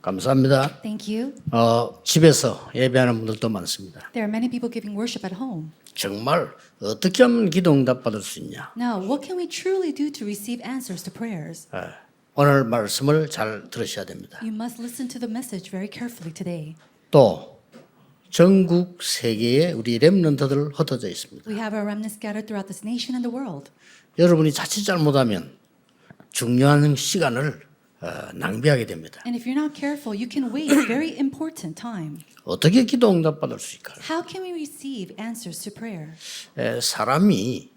감사합니다. Thank you. 집에서 예배하는 분들도 많습니다. There are many people giving worship at home. 정말 어떻게 하면 기도 응답 받을 수 있냐? Now, what can we truly do to receive answers to prayers? 오늘 말씀을 잘 들으셔야 됩니다. You must listen to the message very carefully today. 또 전국 세계에 우리 렘넌트들 흩어져 있습니다. We have our remnants scattered throughout this nation and the world. 여러분이 자칫 잘못하면 중요한 시간을 낭비하게 됩니다. And if you're not careful, you can waste very important time. 어떻게 기도 응답 받을 수 있을까요? How can we receive answers to prayer? 사람이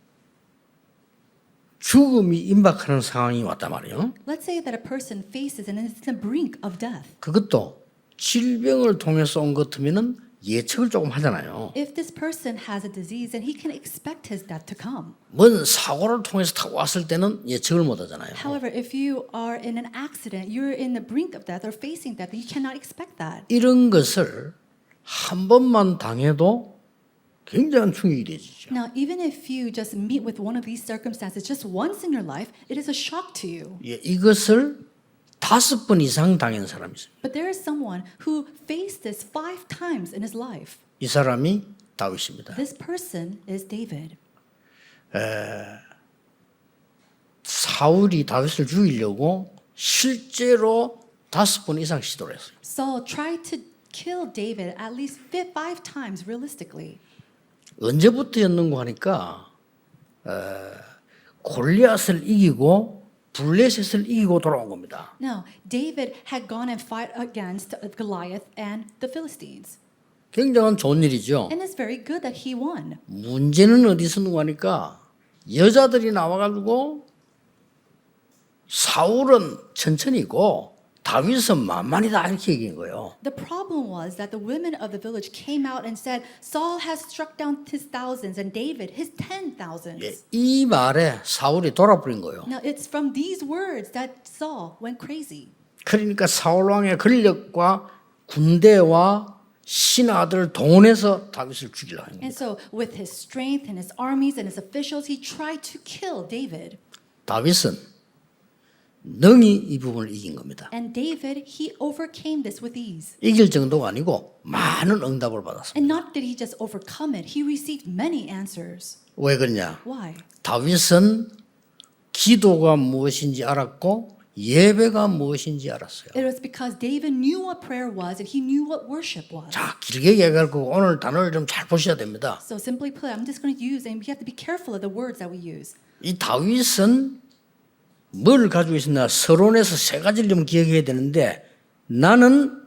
죽음이 임박하는 상황이 왔단 말이에요. Let's say that a person faces and is on the brink of death. 그것도 질병을 통해서 온 것 같으면은 예측을 조금 하잖아요. If this person has a disease, then he can expect his death to come. 뭔 사고를 통해서 타고 왔을 때는 예측을 못 하잖아요. However, if you are in an accident, you're in the brink of death or facing death, you cannot expect that. 이런 것을 한 번만 당해도 굉장한 충격이 되죠. Now, even if you just meet with one of these circumstances just once in your life, it is a shock to you. 이것을 5번 이상 당한 사람이 있어요. But there is someone who faced this 5 times in his life. 이 사람이 다윗입니다. This person is David. 사울이 다윗을 죽이려고 실제로 5번 이상 시도를 했어요. Saul tried to kill David at least 5 times realistically. 언제부터였는고 하니까 골리앗을 이기고 블레셋을 이기고 돌아온 겁니다. Now, David had gone and fought against Goliath and the Philistines. 굉장한 좋은 일이죠. And it's very good that he won. 문제는 어디서 있는고 하니까 여자들이 나와가지고 사울은 천천히고 다윗은 만만이다 이렇게 얘기한 거예요. The problem was that the women of the village came out and said, Saul has struck down his thousands and David his 10,000s. 이 말에 사울이 돌아버린 거예요. Now, it's from these words that Saul went crazy. 그러니까 사울 왕의 권력과 군대와 신하들을 동원해서 다윗을 죽이려고 한 And 겁니다. so, with his strength and his armies and his officials, he tried to kill David. 다윗은 능히 이 부분을 이긴 겁니다. And David, he overcame this with ease. 이길 정도가 아니고 많은 응답을 받았습니다. And not did he just overcome it, he received many answers. 왜 그러냐? Why? 다윗은 기도가 무엇인지 알았고 예배가 무엇인지 알았어요. It was because David knew what prayer was and he knew what worship was. 자, 길게 얘기할 거고 오늘 단어를 좀 잘 보셔야 됩니다. So simply put, I'm just going to use, and we have to be careful of the words that we use. 이 다윗은 뭘 가지고 있었나? 서론에서 3가지를 좀 기억해야 되는데 나는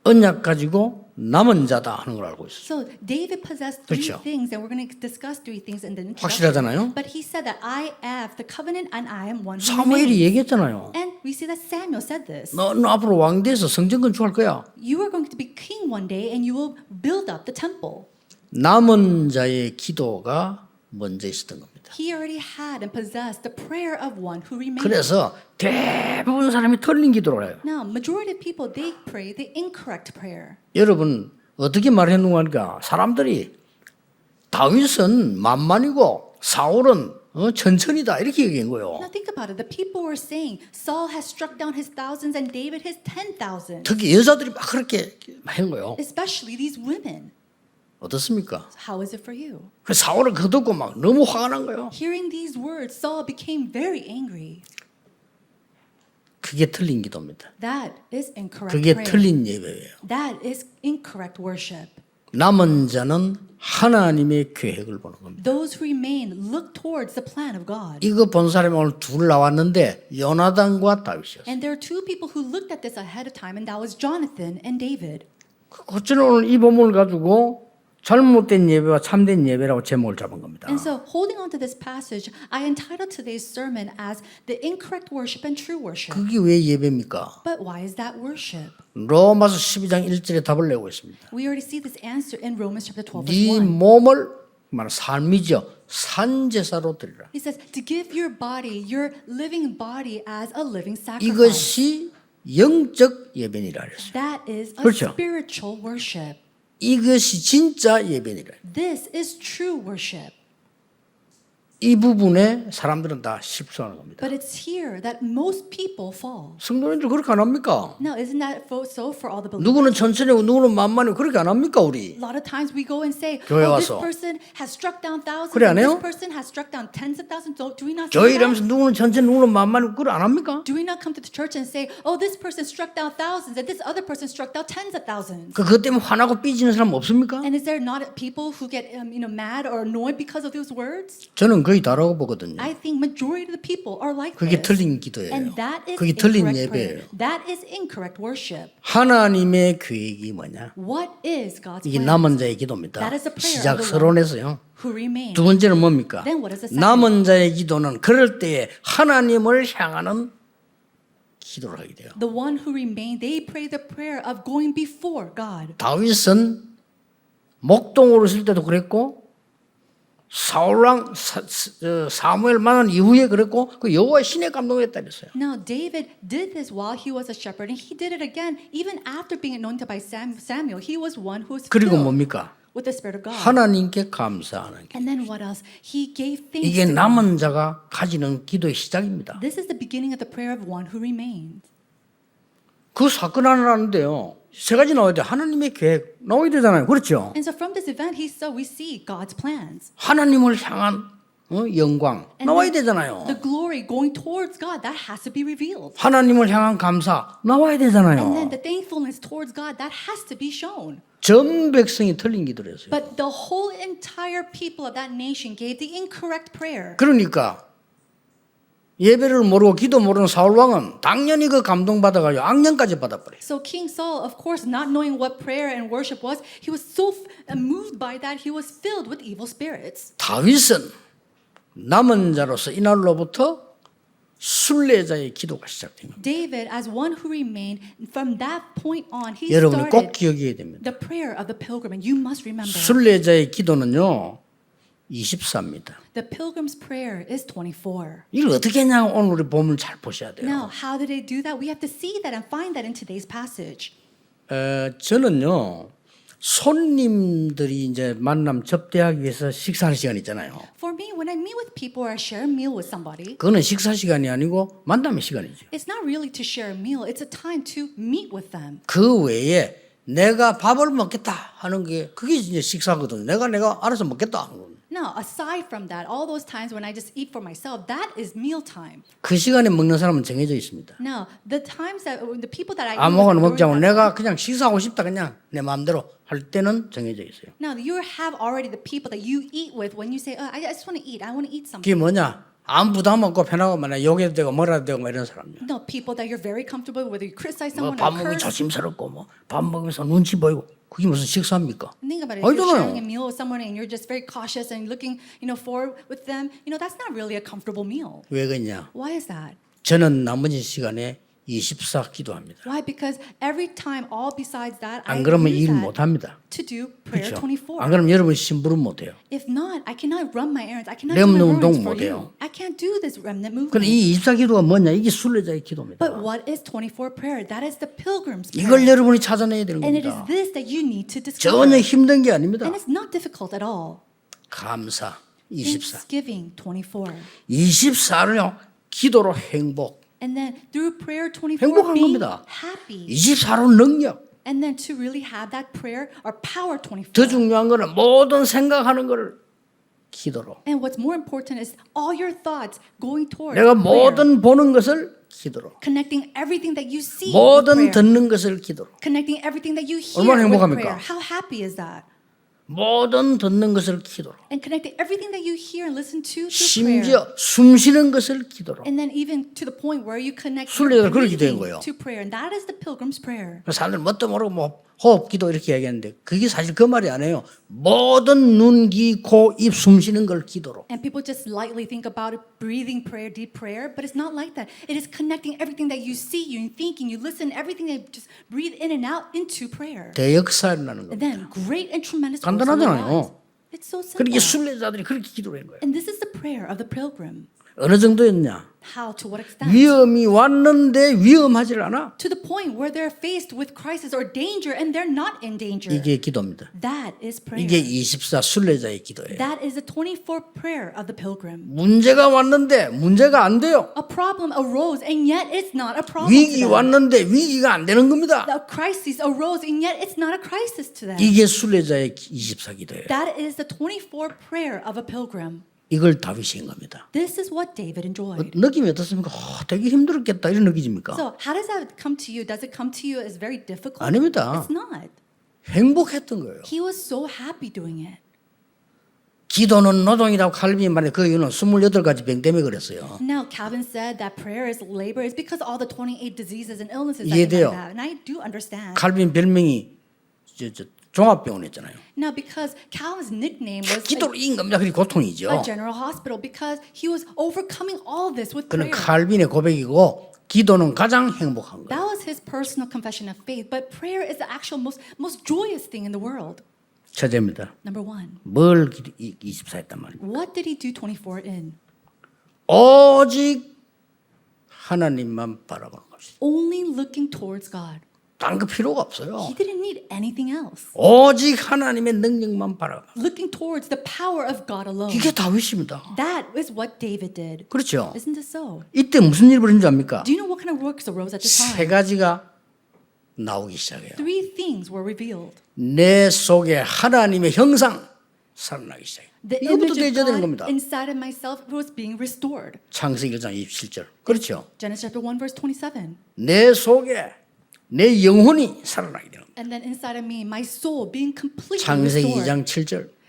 언약 가지고 남은 자다 하는 걸 알고 있어요. So David possessed 3 그렇죠. things, and we're going to discuss 3 things in the introduction. 확실하잖아요. But he said that I have the covenant and I am one who 사무엘이 remains. 얘기했잖아요. And we see that Samuel said this. 너 앞으로 왕 돼서 성전 건축할 거야. You are going to be king one day and you will build up the temple. 남은 자의 기도가 먼저 있었던 겁니다. He already had and possessed the prayer of one who remains. 그래서 대부분 사람이 틀린 기도를 해요. Now, majority of people, they pray the incorrect prayer. 여러분 어떻게 말했는가 하니까 사람들이 다윗은 만만이고 사울은 천천히다 이렇게 얘기한 거예요. Now think about it. The people were saying Saul has struck down his thousands and David his 10,000. 특히 여자들이 막 그렇게 한 거예요. Especially these women. 어떻습니까? How is it for you? 그 사울은 그거 듣고 막 너무 화가 난 거예요. Hearing these words, Saul became very angry. 그게 틀린 기도입니다. That is incorrect 그게 prayer. 틀린 예배예요. That is incorrect worship. 남은 자는 하나님의 계획을 보는 겁니다. Those who remain look towards the plan of God. 이거 본 사람이 오늘 둘 나왔는데 요나단과 다윗이었어요. And there are 2 people who looked at this ahead of time, and that was Jonathan and David. 어쩌면 오늘 이 본문을 가지고 잘못된 예배와 참된 예배라고 제목을 잡은 겁니다. And so, holding on to this passage, I entitled today's sermon as The Incorrect Worship and True Worship. 그게 왜 예배입니까? But why is that worship? 로마서 12장 1절에 답을 내고 있습니다. We already see this answer in Romans chapter 12, verse 네 1. 몸을 말하는 삶이죠. 산제사로 드리라. He says, to give your body, your living body as a living sacrifice. 이것이 영적 예배니라 그랬어요. That is a 그렇죠. spiritual worship. 이것이 진짜 예배니라. This is true worship. 이 부분에 사람들은 다 실수하는 겁니다. But it's here that most people fall. 성도님들 그렇게 안 합니까? Now, isn't that so for all the believers? 누구는 천천히 하고 누구는 만만히 그렇게 안 합니까 우리? A lot of times we go and say, 교회 oh, this 와서. person has struck down thousands, 그래, 안 and this 해요? person has struck down tens of thousands. Do we not 교회 say that? 이러면서 누구는 천천히 누구는 만만히 그걸 안 합니까? Do we not come to the church and say, oh, this person struck down thousands, and this other person struck down tens of thousands? 그것 때문에 화나고 삐지는 사람 없습니까? And is there not people who get mad or annoyed because of those words? 저는 거의 다라고 보거든요. I think majority of the people are like 그게 this. 틀린 기도예요. And that is 그게 틀린 incorrect prayer. 예배예요. That is incorrect worship. 하나님의 계획이 뭐냐? What is God's 이게 plan? 남은 자의 기도입니다. That is a prayer 시작 of the 서론에서요. Who remain? 두 번째는 뭡니까? Then what is the second? 남은 자의 기도는 그럴 때에 하나님을 향하는 기도를 하게 돼요. The one who remain, they pray the prayer of going before God. 다윗은 목동으로 있을 때도 그랬고 사울왕 사무엘 만난 이후에 그랬고 그 여호와 신의 감동했다 그랬어요. Now David did this while he was a shepherd, and he did it again even after being anointed by Samuel. He was one who was 그리고 filled 뭡니까? with the Spirit of God. 하나님께 감사하는 게. And then what else? He gave thanks 이게 to God. 남은 자가 가지는 기도의 시작입니다. This is the beginning of the prayer of one who remained. 그 사건 하나 하는데요. 세 가지 나와야 돼. 하나님의 계획 나와야 되잖아요. 그렇죠? And so from this event, we see God's plans. 하나님을 향한 영광 And 나와야 then 되잖아요. the glory going towards God, that has to be revealed. 하나님을 향한 감사 나와야 And then 되잖아요. the thankfulness towards God, that has to be shown. 전 백성이 틀린 기도를 했어요. But the whole entire people of that nation gave the incorrect prayer. 그러니까 예배를 모르고 기도 모르는 사울 왕은 당연히 그 감동 받아가지고 악령까지 받아버려요. So King Saul, of course, not knowing what prayer and worship was, he was so moved by that, he was filled with evil spirits. 다윗은 남은 자로서 이날로부터 순례자의 기도가 시작된 겁니다. David, as one who remained, from that point on, he 여러분이 꼭 started 기억해야 됩니다. the prayer of the pilgrim, and you must remember. 순례자의 기도는요 24입니다. The pilgrim's prayer is 24. 이걸 어떻게 했냐 오늘 우리 본문을 잘 보셔야 돼요. Now, how did they do that? We have to see that and find that in today's passage. 저는요 손님들이 이제 만남 접대하기 위해서 식사하는 시간 있잖아요. For me, when I meet with people or I share a meal with somebody, 그거는 식사 시간이 아니고 만남의 시간이죠. it's not really to share a meal, it's a time to meet with them. 그 외에 내가 밥을 먹겠다 하는 게 그게 이제 식사거든요. 내가 알아서 먹겠다 하는 거예요. Now, aside from that, all those times when I just eat for myself, that is meal time. 그 시간에 먹는 사람은 정해져 있습니다. Now, the times that the people that I eat 아무거나 with 먹자고 during that 내가 time, 그냥 식사하고 싶다 그냥 내 마음대로 할 때는 정해져 있어요. now you have already the people that you eat with when you say, I just want to eat, I want to eat something. 그게 뭐냐? 아무 부담 없고 편하고 만약 욕해도 되고 뭐라도 되고 뭐 이런 사람이요. No, people that you're very comfortable with, whether you criticize 뭐 someone 밥 or 먹으면 curse. 조심스럽고 뭐 밥 먹으면서 눈치 보이고 그게 무슨 식사입니까? Think about it. If you're sharing a 아니잖아요. meal with someone and you're just very cautious and looking, forward with them, that's not really a comfortable meal. 왜 그러냐? Why is that? 저는 나머지 시간에 24 기도합니다. Why? Because every time, all besides that, I 안 그러면 use 일 that 못합니다. to do prayer 그렇죠? 24. 안 그러면 여러분 심부름 못해요. If not, I cannot run my errands. I cannot 렘넌트 do my 운동 errands for 못해요. you. I can't do this remnant 근데 movement. 이 24 기도가 뭐냐? 이게 순례자의 기도입니다. But what is 24 prayer? That is the pilgrim's 이걸 prayer. 여러분이 찾아내야 되는 And it is 겁니다. this that you need to 전혀 discover. 힘든 게 아닙니다. And it's not difficult at all. 감사 24. Thanksgiving 24. 24를요 기도로 행복. And then through prayer 24, 행복한 being 겁니다. happy. 24로 능력. And then to really have that prayer or power 24. 더 중요한 거는 모든 생각하는 거를 기도로. And what's more important is all your thoughts going towards 내가 prayer. 모든 보는 것을 기도로. Connecting everything that you see with 모든 prayer. 듣는 것을 기도로. Connecting everything that you hear 얼마나 with 행복합니까? prayer. How happy is that? 모든 듣는 것을 기도로. And connecting everything that you hear and listen to through prayer. 심지어 숨 쉬는 것을 기도로. And then even to the point where you connect 순례자가 your 그렇게 된 breathing 거예요. to prayer. And that is the pilgrim's prayer. 사람들 뭣도 모르고 뭐 호흡 기도 이렇게 얘기하는데 그게 사실 그 말이 아니에요. 모든 눈, 귀, 코, 입 숨 쉬는 걸 기도로. And people just lightly think about it, breathing prayer, deep prayer, but it's not like that. It is connecting everything that you see, you thinking, you listen, everything that you just breathe in and out into prayer. 대역사 일어나는 And 겁니다. then great and tremendous works in our 간단하잖아요. lives. It's so simple. 그렇게 순례자들이 그렇게 기도를 한 거예요. And this is the prayer of the pilgrim. 어느 정도였냐? How? To what extent? 위험이 왔는데 위험하질 않아. To the point where they're faced with crisis or danger and they're not in danger. 이게 기도입니다. That is prayer. 이게 24 순례자의 기도예요. That is the 24 prayer of the pilgrim. 문제가 왔는데 문제가 안 돼요. A problem arose and yet it's not a problem 위기 to them. 왔는데 위기가 안 되는 겁니다. A crisis arose and yet it's not a crisis to them. 이게 순례자의 24 기도예요. That is the 24 prayer of a pilgrim. 이걸 다윗이 한 겁니다. This is what David enjoyed. 느낌이 어떻습니까? 되게 힘들었겠다 이런 느낌입니까? So how does that come to you? Does it come to you as very difficult? 아닙니다. It's not. 행복했던 거예요. He was so happy doing it. 기도는 노동이라고 칼빈이 말해 그 이유는 28가지 병 때문에 그랬어요. Now Calvin said that prayer is labor is because all the 28 diseases and illnesses that you 이해돼요. might have. And I do understand. 칼빈 별명이 종합병원이었잖아요. Now because Calvin's nickname was 기도로 이긴 겁니다. 그게 고통이죠. a general hospital because he was overcoming all this with 그는 prayer. 칼빈의 고백이고 기도는 가장 행복한 거예요. That was his personal confession of faith. But prayer is the actual most joyous thing in the world. 첫째입니다. Number one, 뭘 24 했단 말이에요. what did he do 24 in? 오직 하나님만 바라보는 것이죠. Only looking towards God. 다른 거 필요가 없어요. He didn't need anything else. 오직 하나님의 능력만 바라봐. Looking towards the power of God alone. 이게 다윗입니다. That is what David did. 그렇죠. Isn't it so? 이때 무슨 일이 벌어진 줄 압니까? Do you know what kind of works arose at this 세 time? 가지가 나오기 시작해요. Three things were revealed. 내 속에 하나님의 형상 살아나기 시작해요. The 이거부터 image of 되어야 되는 God 겁니다. inside of myself was being restored. 창세기 1장 27절. 그렇죠. Genesis chapter 1 verse 27. 내 속에 내 영혼이 살아나게 되는 겁니다. And then inside of me, my soul being completely 창세기 restored. 2장 7절.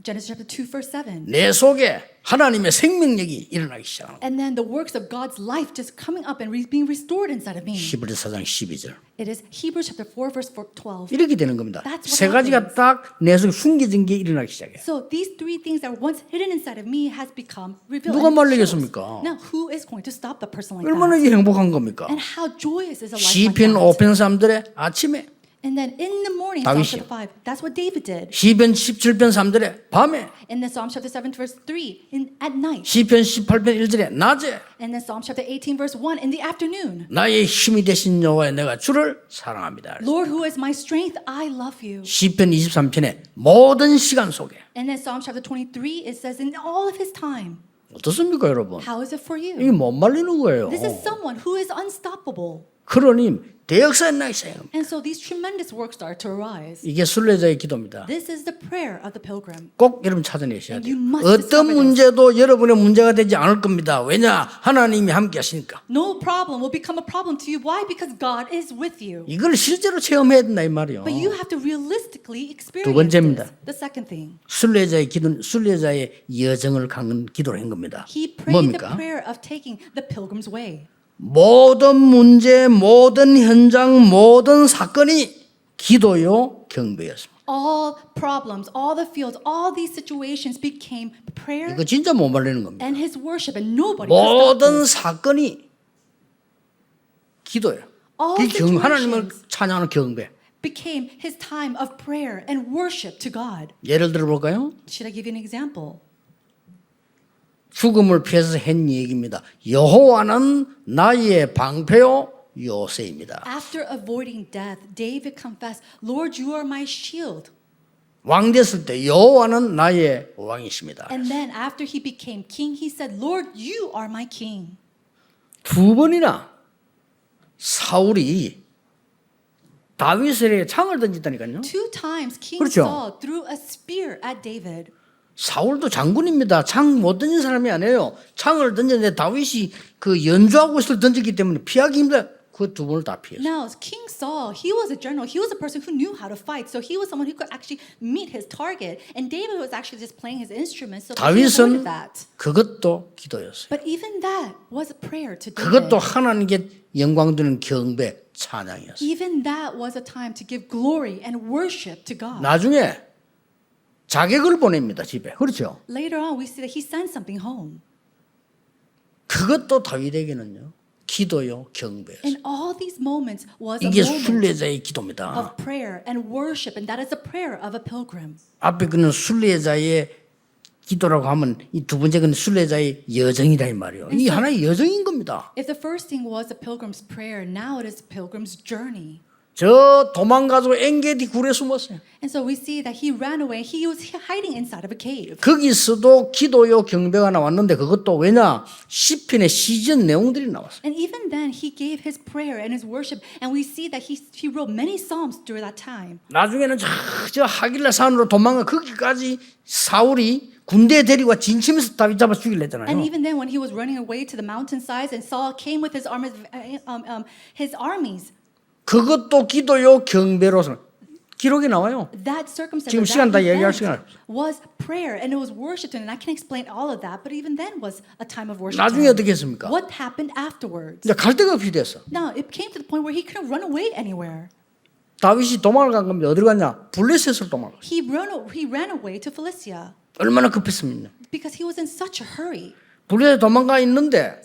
Genesis chapter 2 verse 7. 내 속에 하나님의 생명력이 일어나기 시작합니다. And then the works of God's life just coming up and being restored inside of me. 히브리서 4장 12절. It is Hebrews chapter 4 verse 12. 이렇게 되는 겁니다. That's what 세 가지가 딱 내 속에 숨겨진 게 일어나기 시작해요. So these three things that were once hidden inside of me has become revealed. 누가 and it shows. 말리겠습니까? Now who is going to stop the person like 얼마나 that? 이게 행복한 겁니까? And how joyous is a life like 시편 that? 5편 3절에 아침에, And then in the morning, Psalm 다윗이요. chapter 5, that's what David did. 시편 17편 3절에 밤에, And then Psalm chapter 7 verse 3 at night. 시편 18편 1절에 낮에 And then Psalm chapter 18 verse 1 in the afternoon. 나의 힘이 되신 여호와여 내가 주를 사랑합니다. Lord, who is my strength, I love you. 시편 23편에 모든 시간 속에 And then Psalm chapter 23, it says, in all of his time. 어떻습니까 여러분? How is it for you? 이게 못 말리는 거예요. This is someone who is unstoppable. 그러니 대역사에 나기 시작합니다. And so these tremendous works start to arise. 이게 순례자의 기도입니다. This is the prayer of the pilgrim. 꼭 여러분 찾아내셔야 돼요. You must 어떤 discover this. 문제도 여러분의 문제가 되지 않을 겁니다. 왜냐? 하나님이 함께 하시니까. No problem will become a problem to you. Why? Because God is with you. 이걸 실제로 체험해야 된다 이 말이요. But you have to realistically experience 두 번째입니다. this. The second thing. 순례자의 기도는 순례자의 여정을 강은 기도를 한 겁니다. He prayed the 뭡니까? prayer of taking the pilgrim's way. 모든 문제, 모든 현장, 모든 사건이 기도요 경배였습니다. All problems, all the fields, all these situations became prayer 이거 진짜 못 말리는 겁니다. and his worship, and nobody could stop 모든 this. 사건이 기도예요. All 하나님을 situations 찬양하는 경배. became his time of prayer and worship to God. 예를 들어 볼까요? Should I give you an example? 죽음을 피해서 한 얘기입니다. 여호와는 나의 방패요 요새입니다. After avoiding death, David confessed, Lord, you are my shield. 왕 됐을 때 여호와는 나의 왕이십니다. And then after he became king, he said, Lord, you are my king. 두 번이나 사울이 다윗에게 창을 던졌다니까요. Two times King 그렇죠. Saul threw a spear at David. 사울도 장군입니다. 창 못 던진 사람이 아니에요. 창을 던졌는데 다윗이 그 연주하고 있을 때 던졌기 때문에 피하기 힘들어. 그 두 번을 다 피했어요. Now, King Saul, he was a general. He was a person who knew how to fight. So he was someone who could actually meet his target. And David was actually just playing his instruments. So he avoided 다윗은 that. 그것도 기도였어요. But even that was a prayer to 그것도 David. 하나님께 영광 드리는 경배 찬양이었어요. Even that was a time to give glory and worship to God. 나중에 자객을 보냅니다. 집에. 그렇죠? Later on, we see that he sent something home. 그것도 다윗에게는요. 기도요 경배였어요. In all these moments was a 이게 moment 순례자의 기도입니다. of prayer and worship. And that is the prayer of a pilgrim. 앞에 그는 순례자의 기도라고 하면 이 두 번째 건 순례자의 여정이다 이 말이에요. 이 하나의 여정인 겁니다. If the first thing was the pilgrim's prayer, now it is the pilgrim's journey. 저 도망가서 엔게디 굴에 숨었어요. And so we see that he ran away. He was hiding inside of a cave. 거기서도 기도요 경배가 나왔는데 그것도 왜냐 시편의 시전 내용들이 나왔어요. And even then, he gave his prayer and his worship. And we see that he wrote many psalms during that time. 나중에는 저 하길라 산으로 도망가 거기까지 사울이 군대 데리고 진침에서 다윗 잡아 죽이려 And 했잖아요. even then, when he was running away to the mountainsides, and Saul came with his armies. 그것도 기도요 경배로서 기록이 나와요. That circumstance 지금 of 시간 다 that 얘기할 event 시간 없어요. was prayer, and it was worship. And I can explain all of that, but even then was a time of worship. 나중에 time. 어떻게 했습니까? What happened afterwards? 이제 갈 데가 없이 됐어. Now it came to the point where he couldn't run away anywhere. 다윗이 도망을 간 겁니다. 어디로 갔냐? 블레셋으로 도망을. He ran away to Philistia 얼마나 급했습니까? because he was in such a hurry. 블레셋 도망가 있는데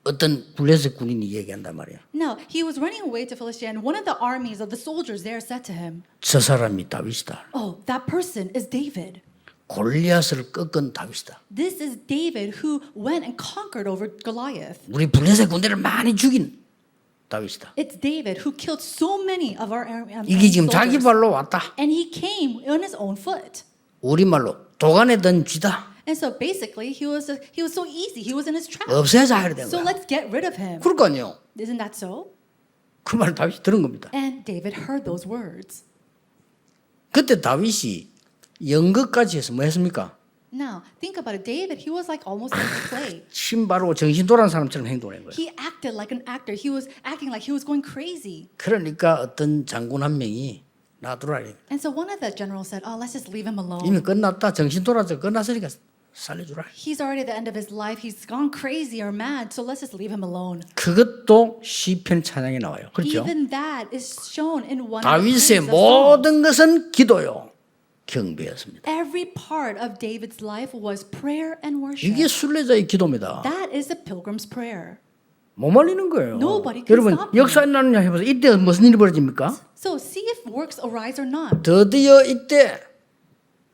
어떤 블레셋 군인이 얘기한단 말이야. Now he was running away to Philistia, and one of the armies of the soldiers there said to him, 저 사람이 다윗이다. "Oh, that person is David. 골리앗을 꺾은 다윗이다. This is David who went and conquered over Goliath. 우리 블레셋 군대를 많이 죽인 다윗이다. It's David who killed so many of our 이게 지금 자기 soldiers. 발로 왔다. And he came on his own foot." 우리 말로 도간에 든 쥐다. And so basically, he was so easy. He was in his trap. 없애자 해야 되는 So 거야. let's get rid of him. 그러니까요. Isn't that so? 그 말 다윗이 들은 겁니다. And David heard those words. 그때 다윗이 연극까지 해서 뭐 했습니까? Now, think about it. David, he was like almost like a play. 신바로 정신 돌아온 사람처럼 행동한 거예요. He acted like an actor. He was acting like he was going crazy. 그러니까 어떤 장군 한 명이 놔두라. And so one of the generals said, "Oh, let's just leave him alone. 이미 끝났다. 정신 돌아서 끝났으니까 살려주라. He's already at the end of his life. He's gone crazy or mad. So let's just leave him alone." 그것도 시편 찬양에 나와요. 그렇죠? Even that is shown in one of the 다윗의 praises of Psalms. 모든 것은 기도요. 경배였습니다. Every part of David's life was prayer and worship. 이게 순례자의 기도입니다. That is the pilgrim's prayer. 못 말리는 거예요. Nobody can 여러분 stop him. 역사 일어나느냐 해보세요. 이때 무슨 일이 벌어집니까? So see if works arise or not. 드디어 이때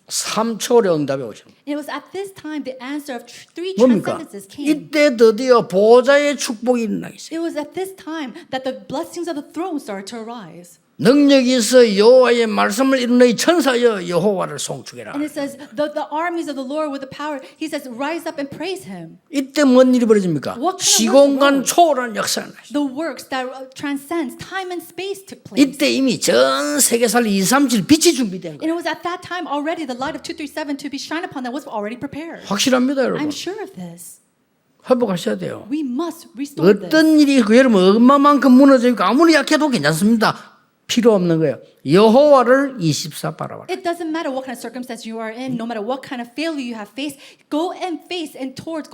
3초의 응답이 오죠. It was at this time the answer of three 뭡니까? transcendences came. 이때 드디어 보좌의 축복이 일어나기 시작. It was at this time that the blessings of the throne started to arise. 능력이 있어 여호와의 말씀을 이루는 이 천사여 여호와를 송축해라. And it says, the armies of the Lord with the power, he says, rise up and praise him. 이때 뭔 일이 벌어집니까? What kind of 시공간 works 초월한 역사가 나죠. The works that transcends time and space took place. 이때 이미 전 세계살 237 빛이 준비된 And 거예요. it was at that time already the light of 237 to be shined upon that was already prepared. 확실합니다, 여러분. I'm sure of this. 회복하셔야 돼요. We must restore this. 어떤 일이 있고 여러분 얼마만큼 무너져 있고 아무리 약해도 괜찮습니다. 필요 없는 거예요. 여호와를 24 바라봐라. It doesn't matter what kind of circumstance you are in, no matter what kind of failure you have faced, go towards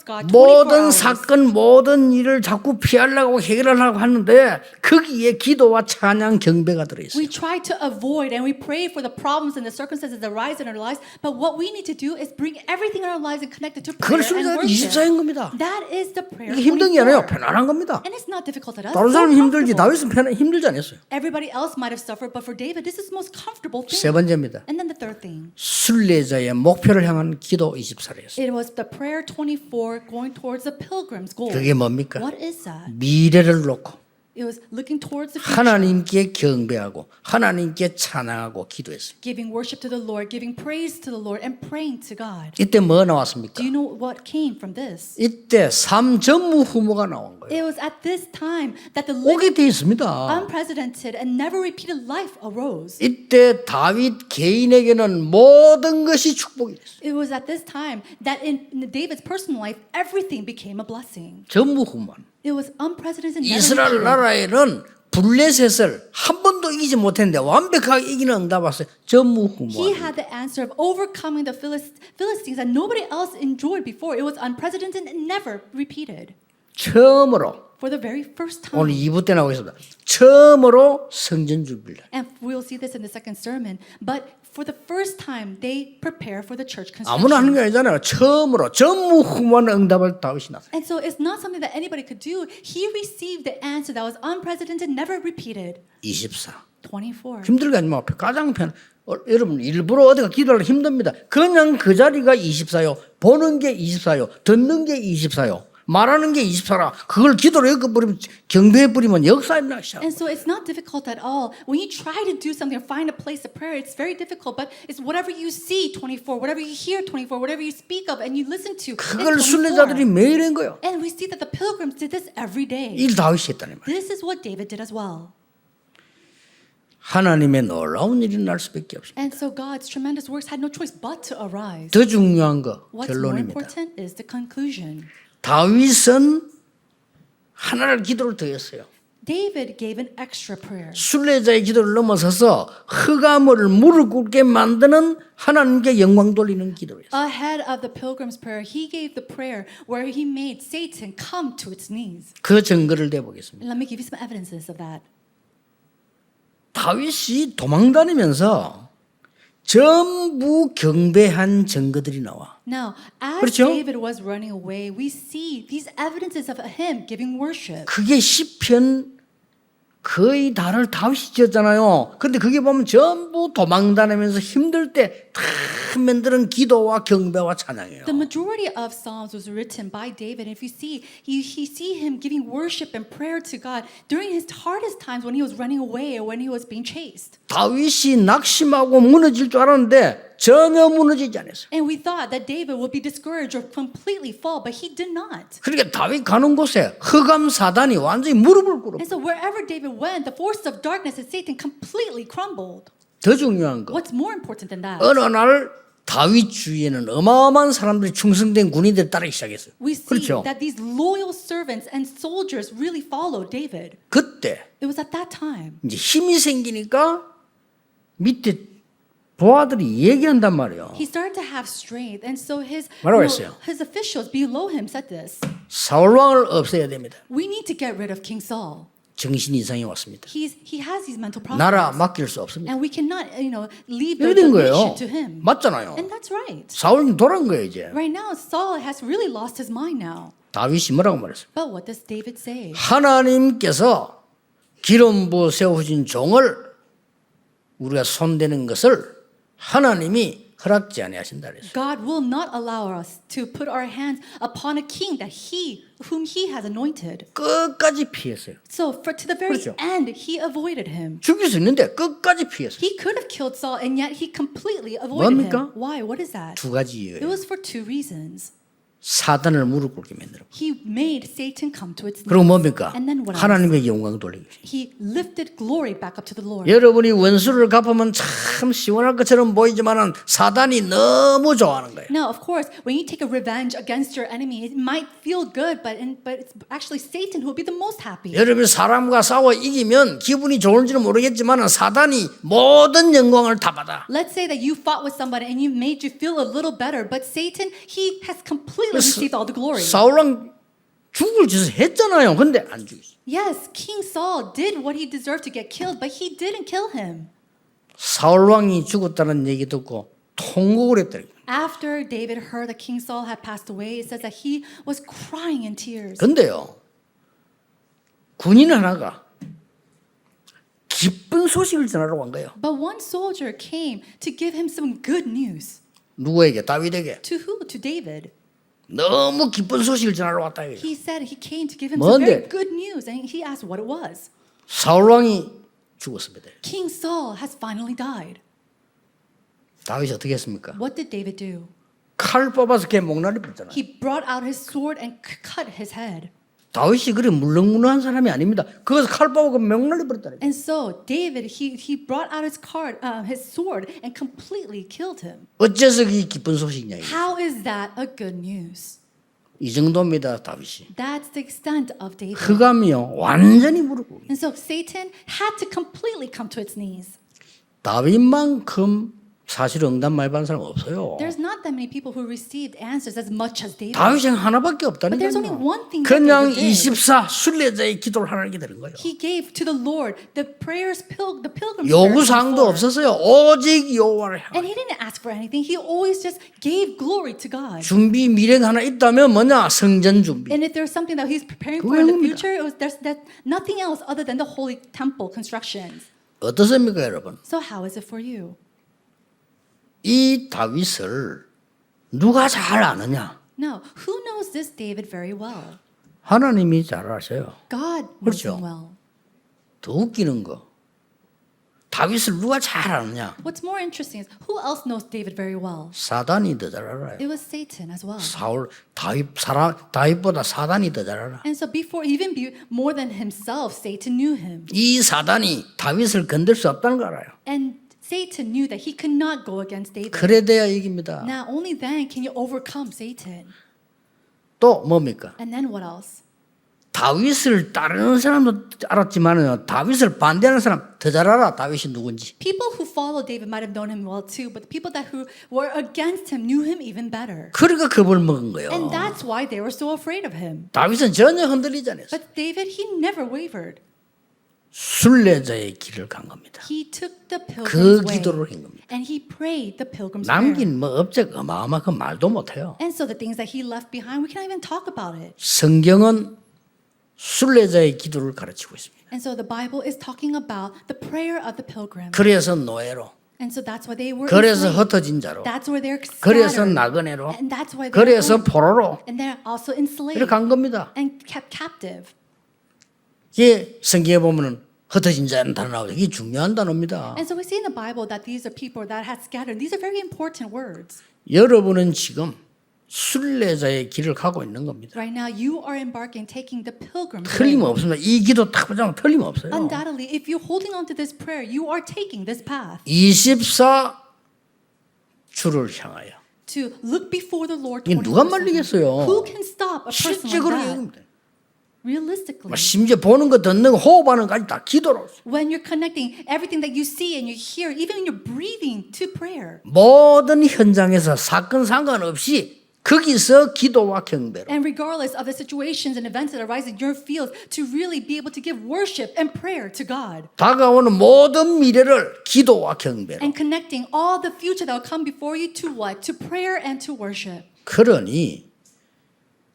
God 24 모든 hours. 사건 모든 일을 자꾸 피하려고 해결하려고 하는데 거기에 기도와 찬양 경배가 들어있어요. We try to avoid and we pray for the problems and the circumstances that arise in our lives, but what we need to do is bring everything in our lives and connect it to 그걸 prayer and 순례자 worship. 24인 겁니다. That is the prayer. 이게 힘든 게 아니에요. 24. 편안한 겁니다. And it's not difficult at us. 다른 So 사람은 힘들지 comfortable. 다윗은 힘들지 않았어요. Everybody else might have suffered, but for David, this is the most comfortable thing. 세 번째입니다. And then the third thing, 순례자의 목표를 향한 기도 24였어요. it was the prayer 24 going towards the pilgrim's goal. 그게 뭡니까? What is that? 미래를 놓고 It was looking towards the future, 하나님께 경배하고 하나님께 찬양하고 기도했어요. giving worship to the Lord, giving praise to the Lord, and praying to God. 이때 뭐 나왔습니까? Do you know what came from this? 이때 삼전무후무가 나온 거예요. It was at this time that the 오게 돼 있습니다. unprecedented and never repeated life arose. 이때 다윗 개인에게는 모든 것이 축복이 됐어요. It was at this time that in David's personal life, everything became a blessing. 전무후무한. It was unprecedented. never 이스라엘 repeated. 나라에는 블레셋을 한 번도 이기지 못했는데 완벽하게 이기는 응답 왔어요. He 전무후무한. had the answer of overcoming the Philistines that nobody else enjoyed before. It was unprecedented and never repeated. 처음으로 For the very first time. 오늘 2부 때 나오겠습니다. 처음으로 성전 준비를. And we'll see this in the second sermon. But for the first time, they prepare for the church 아무나 하는 construction. 게 아니잖아요. 처음으로 전무후무한 응답을 다윗이 났어요. And so it's not something that anybody could do. He received the answer that was unprecedented, never repeated. 24. 24. 힘들게 하지 마. 가장 편. 여러분 일부러 어디가 기도하기 힘듭니다. 그냥 그 자리가 24요. 보는 게 24요. 듣는 게 24요. 말하는 게 24라. 그걸 기도로 엮어버리면 경배해버리면 역사에 나시죠. And so it's not difficult at all. When you try to do something or find a place of prayer, it's very difficult. But it's whatever you see, 24, whatever you hear, 24, whatever you speak of and you listen to, 그걸 it's 순례자들이 24. 매일 한 거예요. And we see that the pilgrims did this every day. 이 다윗이 했다는 말이에요. This is what David did as well. 하나님의 놀라운 일이 날 수밖에 없습니다. And so God's tremendous works had no choice but to arise. 더 중요한 거 What's more 결론입니다. important is the conclusion. 다윗은 하나를 기도를 더했어요. David gave an extra prayer. 순례자의 기도를 넘어서서 흑암을 무릎 꿇게 만드는 하나님께 영광 돌리는 기도였어요. Ahead of the pilgrim's prayer, he gave the prayer where he made Satan come to its knees. 그 증거를 대보겠습니다. And let me give you some evidences of that. 다윗이 도망다니면서 전부 경배한 증거들이 나와. Now, as 그렇죠? David was running away, we see these evidences of him giving worship. 그게 시편 거의 다를 다윗이 지었잖아요. 근데 그게 보면 전부 도망다니면서 힘들 때 다 만드는 기도와 경배와 찬양이에요. The majority of Psalms was written by David. If you see, you see him giving worship and prayer to God during his hardest times when he was running away or when he was being chased. 다윗이 낙심하고 무너질 줄 알았는데 전혀 무너지지 않았어요. And we thought that David would be discouraged or completely fall, but he did not. 그러니까 다윗 가는 곳에 흑암 사단이 완전히 무릎을 꿇어. And so wherever David went, the forces of darkness and Satan completely crumbled. 더 중요한 거. What's more important than that? 어느 날 다윗 주위에는 어마어마한 사람들이 충성된 군인들이 따르기 시작했어요. We see 그렇죠. that these loyal servants and soldiers really followed David. 그때 It was at that time. 이제 힘이 생기니까 밑에 보아들이 얘기한단 말이에요. He started to have strength, and so 뭐라고 했어요? his officials below him said this: 사울 왕을 없애야 됩니다. "We need to get rid of King Saul. 정신 이상이 왔습니다. He has these mental problems, 나라 맡길 수 없습니다. and we cannot, leave the 이래 된 nation 거예요. to him." 맞잖아요. And that's right. 사울은 돌아간 거예요 이제. Right now, Saul has really lost his mind now. 다윗이 뭐라고 말했어요? But what does David say? 하나님께서 기름 부어 세우신 종을 우리가 손대는 것을 하나님이 허락지 아니하신다 그랬어요. God will not allow us to put our hands upon a king whom he has anointed. 끝까지 피했어요. So to the very 그렇죠. end, he avoided him. 죽일 수 있는데 끝까지 피했어요. He could have killed Saul, and yet he completely avoided 뭡니까? him. Why? What is that? 두 가지 It 이유예요. was for two reasons. 사단을 무릎 꿇게 만들어. He made Satan come to its 그리고 knees. 뭡니까? And then what else? 하나님의 영광을 돌리기. He lifted glory back up to the Lord. 여러분이 원수를 갚으면 참 시원할 것처럼 보이지만은 사단이 너무 좋아하는 거예요. Now, of course, when you take a revenge against your enemy, it might feel good, but it's actually Satan who will be the most happy. 여러분이 사람과 싸워 이기면 기분이 좋을지는 모르겠지만은 사단이 모든 영광을 다 받아. Let's say that you fought with somebody and you made you feel a little better, but Satan, he has completely received all the glory. 사울왕 죽을 짓을 했잖아요. 근데 안 죽였어. Yes, King Saul did what he deserved to get killed, but he didn't kill him. 사울왕이 죽었다는 얘기 듣고 통곡을 했다. After David heard that King Saul had passed away, it says that he was crying in tears. 근데요, 군인 하나가 기쁜 소식을 전하러 간 거예요. But one soldier came to give him some good news. 누구에게? 다윗에게. To who? To David. 너무 기쁜 소식을 전하러 왔다. 이거예요. He said he came to give him some 뭔데? very good news, and he asked what it was. 사울왕이 죽었습니다. King Saul has finally died. 다윗이 어떻게 했습니까? What did David do? 칼 뽑아서 걔 목나리 뺐잖아요. He brought out his sword and cut his head. 다윗이 그리 물렁물렁한 사람이 아닙니다. 거기서 칼 뽑아서 목나리 버렸다니까. And so David, he brought out his sword and completely killed him. 어째서 이 기쁜 소식이냐 이게. How is that a good news? 이 정도입니다. 다윗이. That's the extent of David. 흑암이요 완전히 무릎 꿇고. And so Satan had to completely come to its knees. 다윗만큼 사실 응답 많이 받은 사람 없어요. There's not that many people who received answers as much as David. 다윗은 하나밖에 But there's only 없다니까요. one thing that 그냥 David did. 24 순례자의 기도를 하나님께 드린 거예요. He gave to the Lord the prayers, the pilgrim's 요구사항도 prayers 없었어요. 오직 여호와를 향하여. And he didn't ask for anything. He always just gave glory to God. 준비 미래가 하나 있다면 뭐냐? 성전 준비. And if there's something that he's preparing for 그게 in the 겁니다. future, there's nothing else other than the holy temple constructions. 어떻습니까, 여러분? So how is it for you? 이 다윗을 누가 잘 아느냐? No, who knows this David very well? 하나님이 잘 아셔요. God knows 그렇죠. him well. 더 웃기는 거. 다윗을 누가 잘 아느냐? What's more interesting is who else knows David very well? 사단이 더 잘 알아요. It was Satan as well. 다윗보다 사단이 더 잘 알아. And so more than himself, Satan knew him. 이 사단이 다윗을 건들 수 없다는 걸 알아요. And Satan knew that he could not go against David. 그래 돼야 이깁니다. Now, only then can you overcome Satan. 또 뭡니까? And then what else? 다윗을 따르는 사람도 알았지만은 다윗을 반대하는 사람 더 잘 알아. 다윗이 누군지. People who follow David might have known him well too, but the people who were against him knew him even better. 그러니까 겁을 먹은 거예요. And that's why they were so afraid of him. 다윗은 전혀 흔들리지 않았어요. But David, he never wavered. 순례자의 길을 간 겁니다. He took the 그 pilgrim's way. 기도를 한 겁니다. And he prayed the pilgrim's prayer. 남긴 뭐 업적 어마어마한 말도 못해요. And so the things that he left behind, we can't even talk about it. 성경은 순례자의 기도를 가르치고 있습니다. And so the Bible is talking about the prayer of the pilgrim. 그래서 노예로, And so that's why they were 그래서 enslaved. 흩어진 자로, That's where they're 그래서 scattered. 나그네로, And that's why they're 그래서 owned. 포로로 And they're also enslaved 이렇게 간 겁니다. and kept captive. 이게 성경에 보면은 흩어진 자는 단어 나오죠. 이게 중요한 단어입니다. And so we see in the Bible that these are people that had scattered. These are very important words. 여러분은 지금 순례자의 길을 가고 있는 겁니다. Right now, you are embarking, taking the pilgrim's way. 틀림없습니다. 이 기도 딱 보자면 틀림없어요. Undoubtedly, if you're holding on to this prayer, you are taking this path 24 주를 향하여. to look before the Lord. 이게 누가 24/7. 말리겠어요? Who can stop a person 실제로 like that? 얘기합니다. Realistically, 심지어 보는 거 듣는 거 호흡하는 것까지 다 기도로. when you're connecting everything that you see and you hear, even when you're breathing to prayer, 모든 현장에서 사건 상관없이 거기서 기도와 경배로. and regardless of the situations and events that arise in your field, to really be able to give worship and prayer to God, 다가오는 모든 미래를 기도와 경배로. and connecting all the future that will come before you to what? To prayer and to worship. 그러니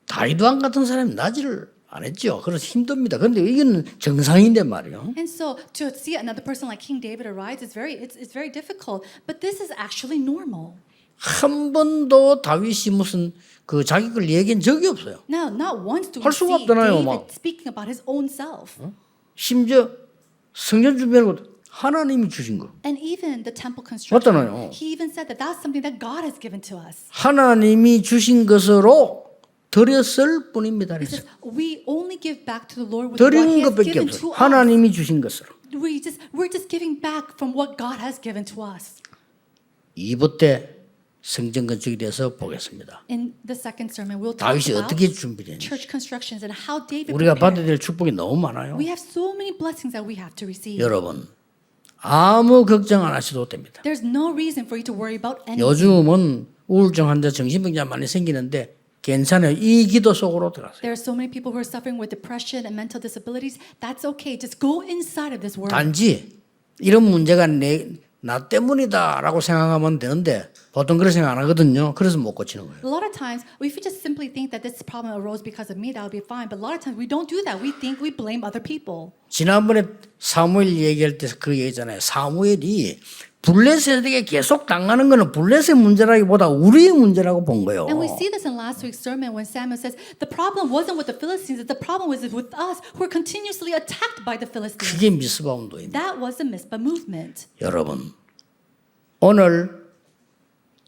다윗 왕 같은 사람이 나지를 안 했죠. 그래서 힘듭니다. 그런데 이건 정상인데 말이요. And so to see another person like King David arise is it's very difficult, but this is actually normal. 한 번도 다윗이 무슨 그 자기 걸 얘기한 적이 없어요. Now, not once do we 할 수가 see 없잖아요, David 막. speaking about his own self. 심지어 성전 준비하는 것도 하나님이 주신 거. And even the temple construction, 맞잖아요. he even said that that's something that God has given to us. 하나님이 주신 것으로 드렸을 뿐입니다. He 그래서 says, we only give back to the Lord with what 드린 he has 것밖에 given 없어요. to us. 하나님이 주신 것으로. We're just giving back from what God has given to us. 2부 때 성전 건축에 대해서 보겠습니다. In the second sermon, we'll talk 다윗이 about 어떻게 준비됐는지. church constructions and how David 우리가 받아야 prepared. 될 축복이 너무 많아요. We have so many blessings that we have to receive. 여러분 아무 걱정 안 하셔도 됩니다. There's no reason for you to worry about anything. 요즘은 우울증 환자, 정신병자 많이 생기는데 괜찮아요. 이 기도 속으로 들어가세요. There are so many people who are suffering with depression and mental disabilities. That's okay. Just go inside of this world. 단지 이런 문제가 나 때문이다라고 생각하면 되는데 보통 그렇게 생각 안 하거든요. 그래서 못 고치는 거예요. A lot of times, if we just simply think that this problem arose because of me, that would be fine. But a lot of times, we don't do that. We think we blame other people. 지난번에 사무엘 얘기할 때 그 얘기잖아요. 사무엘이 블레셋에게 계속 당하는 거는 블레셋 문제라기보다 우리의 문제라고 본 거예요. And we see this in last week's sermon when Samuel says the problem wasn't with the Philistines, the problem was with us who are continuously attacked by the Philistines. 그게 미스바 운동입니다. That was the Mizpah movement. 여러분 오늘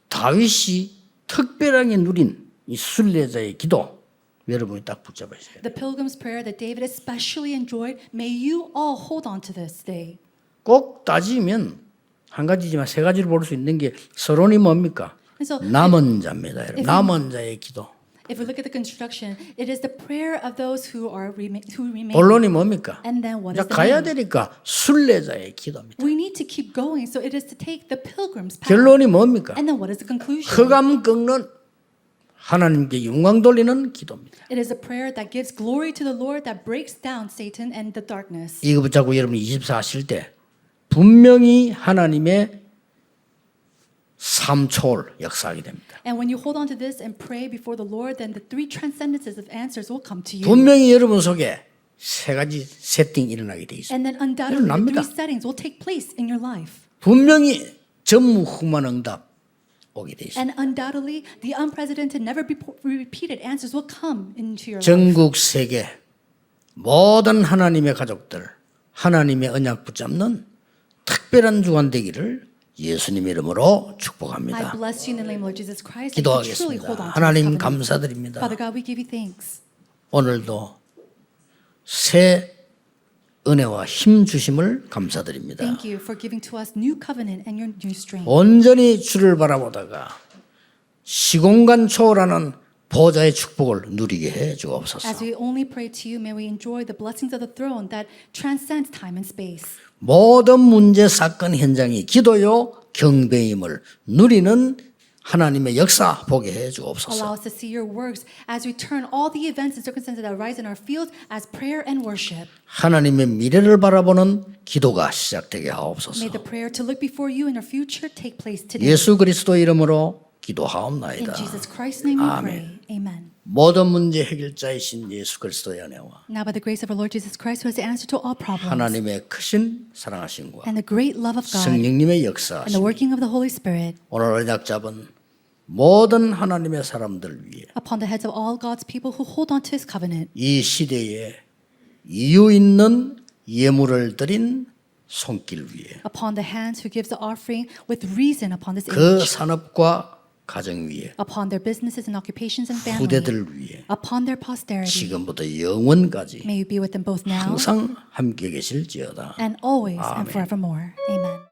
다윗이 특별하게 누린 이 순례자의 기도 여러분이 딱 붙잡으셔야 돼요. The pilgrim's prayer that David especially enjoyed, may you all hold on to this day. 꼭 따지면 한 가지지만 세 가지를 볼 수 있는 게 서론이 뭡니까? And so 남은 자입니다. 여러분. 남은 자의 기도. if we look at the construction, it is the prayer of those who remain. 본론이 뭡니까? And then what 이제 is the 가야 name? 되니까 순례자의 기도입니다. We need to keep going, so it is to take the pilgrim's path. 결론이 뭡니까? And then what is the conclusion? 흑암 꺾는 하나님께 영광 돌리는 기도입니다. It is a prayer that gives glory to the Lord, that breaks down Satan and the darkness. 이거 붙잡고 여러분이 24 하실 때 분명히 하나님의 삼초를 역사하게 됩니다. And when you hold on to this and pray before the Lord, then the three transcendences of answers will come to you. 분명히 여러분 속에 세 가지 세팅이 일어나게 돼 있습니다. And then undoubtedly, 일어납니다. three settings will take place in your life. 분명히 전무후무한 응답 오게 돼 있습니다. And undoubtedly, the unprecedented, never be repeated answers will come into your life. 전국 세계 모든 하나님의 가족들 하나님의 언약 붙잡는 특별한 주간 되기를 예수님 이름으로 I 축복합니다. bless you in the name of Lord Jesus Christ. And you truly hold 기도하겠습니다. on to this 하나님 covenant. 감사드립니다. Father God, we give you thanks. 오늘도 새 은혜와 힘 주심을 감사드립니다. Thank you for giving to us new covenant and your new strength. 온전히 주를 바라보다가 시공간 초월하는 보좌의 축복을 누리게 해 주옵소서. As we only pray to you, may we enjoy the blessings of the throne that transcends time and space. 모든 문제 사건 현장이 기도요 경배임을 누리는 하나님의 역사 보게 해 주옵소서. Allow us to see your works as we turn all the events and circumstances that arise in our field as prayer and worship. 하나님의 미래를 바라보는 기도가 시작되게 하옵소서. May the prayer to look before you in our future take place today. 예수 그리스도 이름으로 In 기도하옵나이다. Jesus Christ's name we 아멘. pray. Amen. 모든 문제 해결자이신 예수 그리스도의 은혜와 Now by the grace of our Lord Jesus Christ, who has the answer to all problems, 하나님의 크신 사랑하심과 and the great love of God, 성령님의 and the 역사하심 working of the Holy Spirit, 오늘 언약 잡은 모든 하나님의 사람들 위해 upon the heads of all God's people who hold on to His covenant, 이 시대에 이유 있는 예물을 드린 손길 위에 upon the hands who gives the offering with reason upon this 그 age, 산업과 가정 위에 upon their businesses and occupations and family, 후대들 위에 upon their posterity. 지금부터 영원까지 May you be with them both now 항상 함께 계실지어다. and always and 아멘. forevermore. Amen.